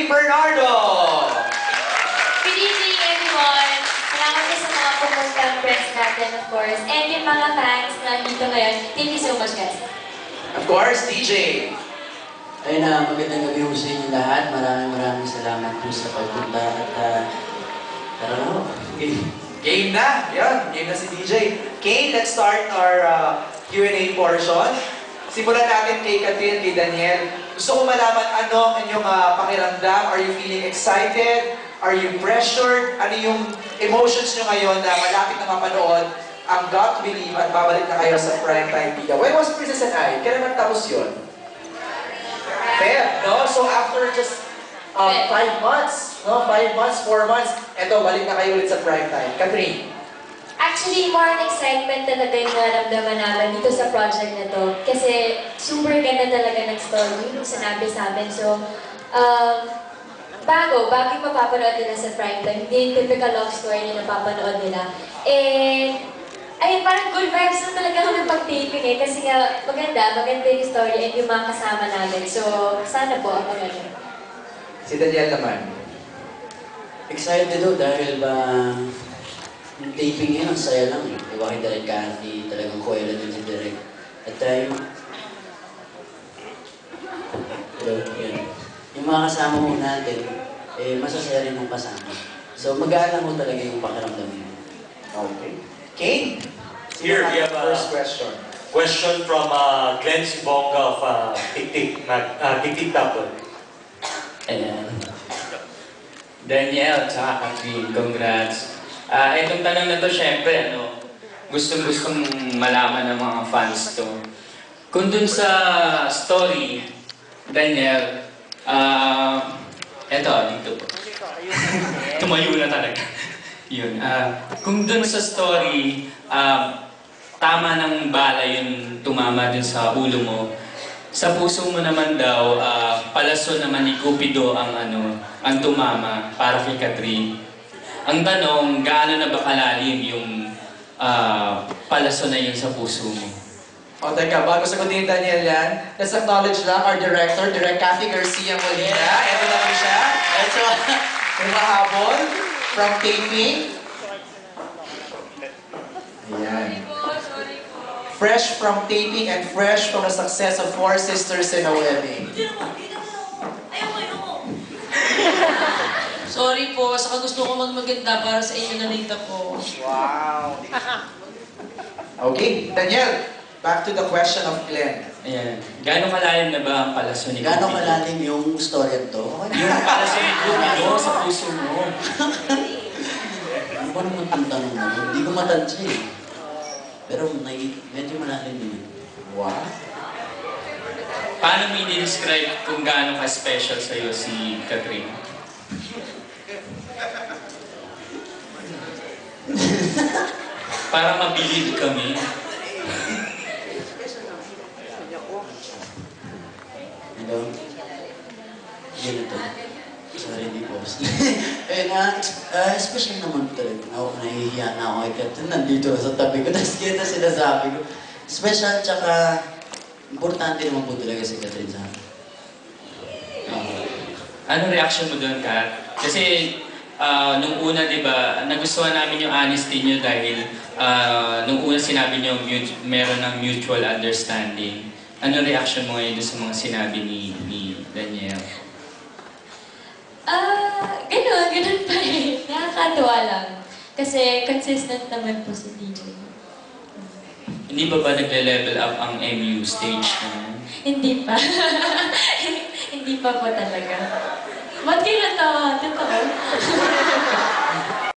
Bernardo! Good evening, everyone! Salamat po sa mga pumuntang press natin, of course. And yung mga fans na dito ngayon, thank you so much, guys. Of course, DJ! Ayun magandang gabi po sa inyo lahat. Maraming salamat po sa pagpunta at tara na ho. Game na! Yan, game na si DJ. Kane, let's start our Q&A portion. Simulan natin kay Catherine, kay Daniel. Gusto ko malaman ano ang inyong pakiramdam. Are you feeling excited? Are you pressured? Ano yung emotions nyo ngayon na malapit na mapanood ang Got to Believe at babalik na kayo sa Primetime Pida? When was Princess and I? Kailan matapos yun? Feb, no? So after just 5 months, no? 5 months, 4 months, eto, balik na kayo ulit sa Primetime. Catherine? Actually, more on excitement talaga yung naramdaman namin dito sa project na to. Kasi super ganda talaga ng story yung sinabi sa amin. So, bago yung mapapanood nila sa Primetime, hindi yung typical love story na napapanood nila. And, ayun, parang good vibes na talaga kami pag-taping eh. Kasi nga, maganda yung story and yung mga kasama namin. So, sana po ako ganun. Si Daniel naman. Excited ho dahil yung taping ngayon, ang saya lang eh. Diba kay Direk Cathy, talagang kuwela din si Direk. At yung mga kasama mo natin, masasaya rin yung kasama. So mag-aalang mo talaga yung pakiramdam niyo. Okay. Kane? Here we have a first question. Question from Glenn Sibonga of Tik Tapon. Ayan. Daniel, tsaka Catherine, congrats. Itong tanong na to, syempre, gustong-gustong malaman ng mga fans to. Kung dun sa story, Daniel, dito po. Tumayo na talaga. Yun. Kung dun sa story, tama ng bala yung tumama dun sa ulo mo. Sa puso mo naman daw, palaso naman ni Cupido ang tumama para kay Catherine. Ang tanong, gaano na ba kalalim yung palaso na yun sa puso mo? O, teka, bago sagutin ni Daniel yan, let's acknowledge lang our director, Direk Cathy Garcia Molina. Ito na po siya. Ito, humahabol from taping. Ayan. Fresh from taping and fresh from the success of Four Sisters in a Wedding. Sorry po, saka gusto ko magmaganda para sa inyo na nita po. Wow! Okay, Daniel, back to the question of Glenn. Ayan. Gaano kalalim na ba ang palaso ni Cupido? Gaano kalalim yung story to? Yung palaso ni Cupido sa puso mo. Ano ba naman ang tanong na yun? Hindi ko matansya eh. Pero medyo malalim yun. Wow! Paano mo i-describe kung gaano ka-special sa'yo si Catherine? Para mabilib kami. Hello? Ganito. Sorry, hindi po. Especially naman talaga. Nahihiya na ako kay Catherine. Nandito sa tabi ko. Tapos kita sinasabi ko. Special, tsaka importante naman po talaga si Catherine sa akin. Anong reaction mo doon, Kat? Kasi nung una, di ba, nagustuhan namin yung honesty nyo dahil nung una sinabi nyo meron ng mutual understanding. Anong reaction mo ngayon sa mga sinabi ni Daniel? Ganun pa rin. Nakakatuwa lang. Kasi consistent naman po si DJ. Hindi ba nagle-level up ang MU stage na? Hindi pa. Hindi pa po talaga. Ba't kayo natawa? Totoo?